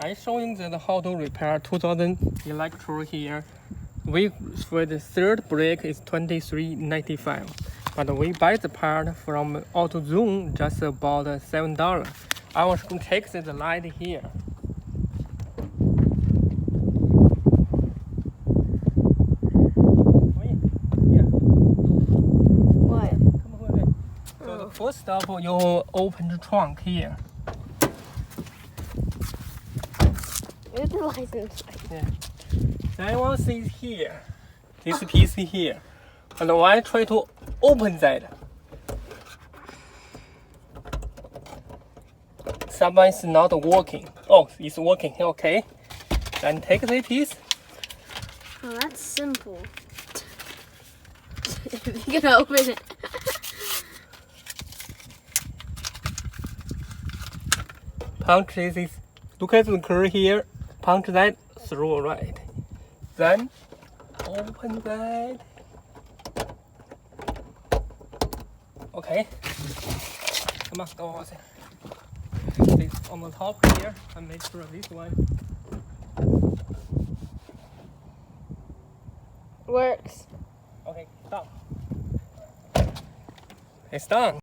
I'm showing that how to repair 2000 Elantra here. For the third brake is $23.95, but we buy the part from AutoZone just about $7. I was going to check the light here. What? So the first step, you open the trunk here. Where's the license plate? Yeah. Then one thing here, this piece here, and when I try to open that, sometimes not working. Oh, it's working. Okay. Then take the piece. Oh, that's simple. You can open it. Punch this. Look at the curve here. Punch that through right. Then open that. Okay. Come on, go on. This on the top here, and make sure this one Works. Okay, stop. It's done.